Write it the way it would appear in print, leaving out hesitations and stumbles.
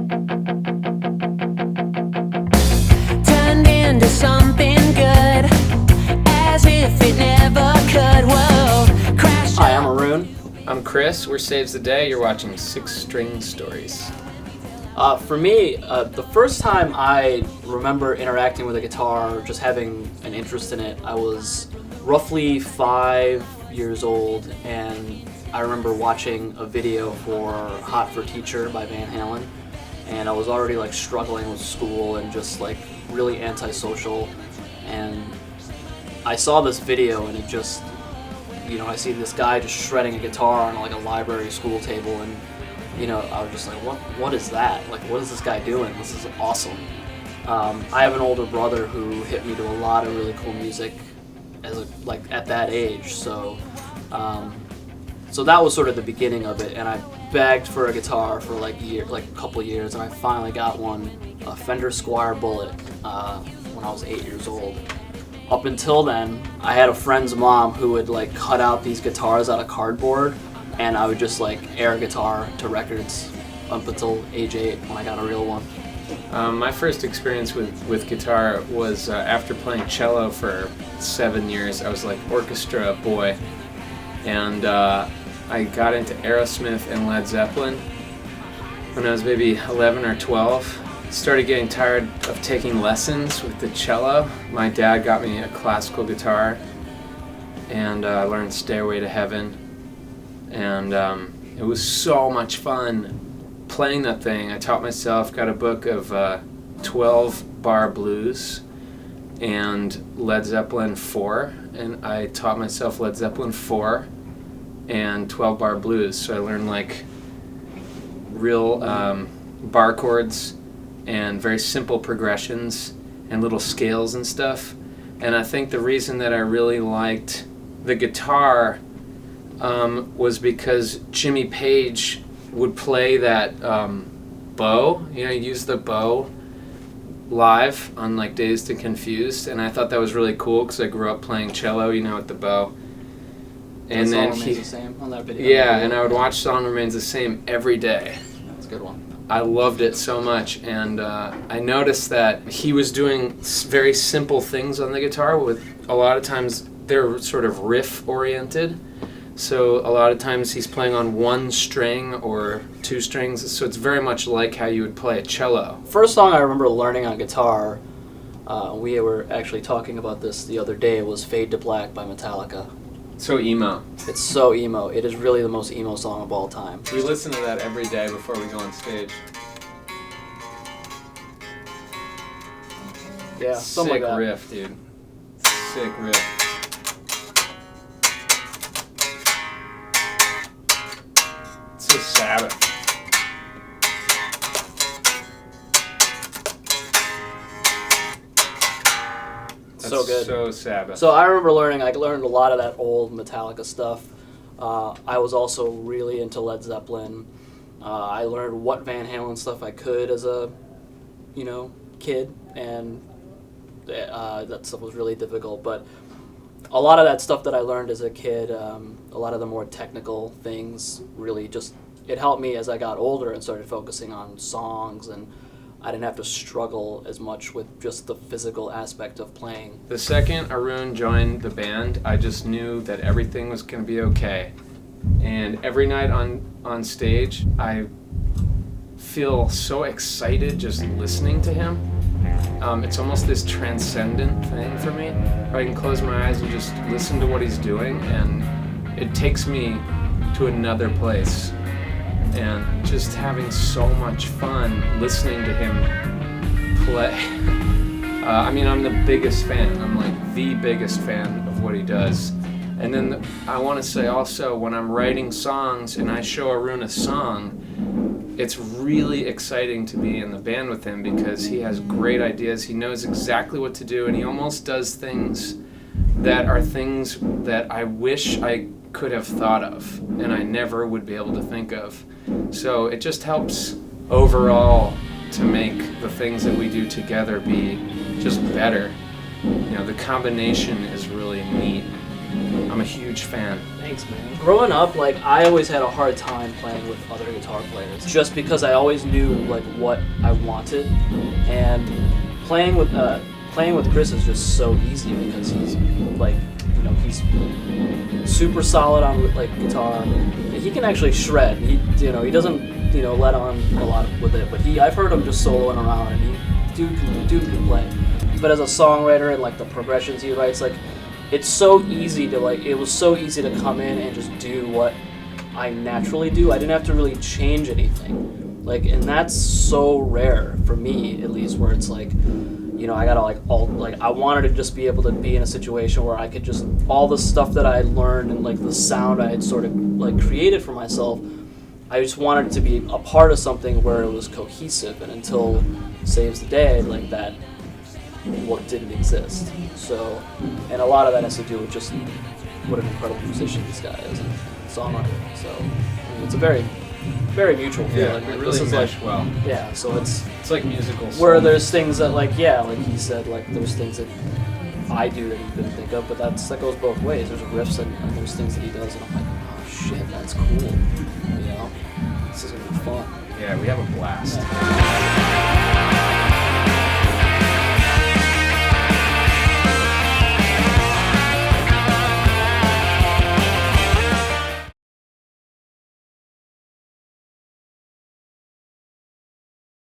Turned into something good, as if it never could. Whoa, crash. Hi, I'm Arun. I'm Chris. We're Saves the Day. You're watching Six String Stories. For me, the first time I remember interacting with a guitar, or just having an interest in it, I was roughly 5 years old, and I remember watching a video for Hot for Teacher by Van Halen, and I was already like struggling with school and just like really antisocial, and I saw this video and it just, I see this guy just shredding a guitar on like a library school table, and I was just like, what is that? Like, what is this guy doing? This is awesome. I have an older brother who hit me to a lot of really cool music at that age, so that was sort of the beginning of it, and I begged for a guitar for like a couple years, and I finally got one, a Fender Squier Bullet, when I was 8 years old. Up until then, I had a friend's mom who would like cut out these guitars out of cardboard, and I would just like air guitar to records up until age 8 when I got a real one. My first experience with guitar was after playing cello for 7 years. I was like orchestra boy, and I got into Aerosmith and Led Zeppelin when I was maybe 11 or 12. Started getting tired of taking lessons with the cello. My dad got me a classical guitar, and I learned Stairway to Heaven, and it was so much fun playing that thing. I taught myself, got a book of 12-bar blues and Led Zeppelin 4, and I taught myself Led Zeppelin 4 and 12-bar blues, so I learned like real bar chords and very simple progressions and little scales and stuff. And I think the reason that I really liked the guitar was because Jimmy Page would play that bow, use the bow live on like Dazed and Confused, and I thought that was really cool because I grew up playing cello, with the bow. And Song then Remains the Same on that video. yeah, and I would watch Song Remains the Same every day. That's a good one. I loved it so much, and I noticed that he was doing very simple things on the guitar. With a lot of times they're sort of riff oriented, so a lot of times he's playing on one string or two strings, so it's very much like how you would play a cello. First song I remember learning on guitar, we were actually talking about this the other day, was Fade to Black by Metallica. So emo. It's so emo. It is really the most emo song of all time. We listen to that every day before we go on stage. Yeah, something Sick like that. riff, dude. Sick riff. It's so Sabbath. So good. So Sabbath. So I remember I learned a lot of that old Metallica stuff. I was also really into Led Zeppelin. I learned what Van Halen stuff I could as a, kid, and that stuff was really difficult. But a lot of that stuff that I learned as a kid, a lot of the more technical things, really it helped me as I got older and started focusing on songs, and I didn't have to struggle as much with just the physical aspect of playing. The second Arun joined the band, I just knew that everything was going to be okay. And every night on stage, I feel so excited just listening to him. It's almost this transcendent thing for me, where I can close my eyes and just listen to what he's doing, and it takes me to another place. And just having so much fun listening to him play. I'm the biggest fan. I'm like the biggest fan of what he does. And then I want to say also, when I'm writing songs and I show Arun a song, it's really exciting to be in the band with him because he has great ideas. He knows exactly what to do, and he almost does things that are things that I wish I could have thought of and I never would be able to think of. So it just helps overall to make the things that we do together be just better. The combination is really neat. I'm a huge fan. Thanks, man. Growing up, like, I always had a hard time playing with other guitar players, just because I always knew like what I wanted, and playing with Chris is just so easy because he's like, you know, he's super solid on like guitar. He can actually shred. He doesn't let on a lot with it, but I've heard him just soloing around, and dude can play. But as a songwriter and like the progressions he writes, like, it's so easy to it was so easy to come in and just do what I naturally do. I didn't have to really change anything. Like, and that's so rare for me, at least, where it's like, you know, I gotta I wanted to just be able to be in a situation where I could just, all the stuff that I had learned and like the sound I had sort of like created for myself, I just wanted it to be a part of something where it was cohesive. And until Saves the Day, like, that what didn't exist. So, and a lot of that has to do with just what an incredible musician this guy is and songwriter. So, I mean, it's a very, very mutual feeling. Yeah, Like, it really this is mesh like, well. yeah. So it's like musical. where soul. there's things that like he said, like, there's things that I do that he couldn't think of, but that goes both ways. There's riffs and there's things that he does, and I'm like, oh shit, that's cool. You know, this is gonna be fun. Yeah, we have a blast.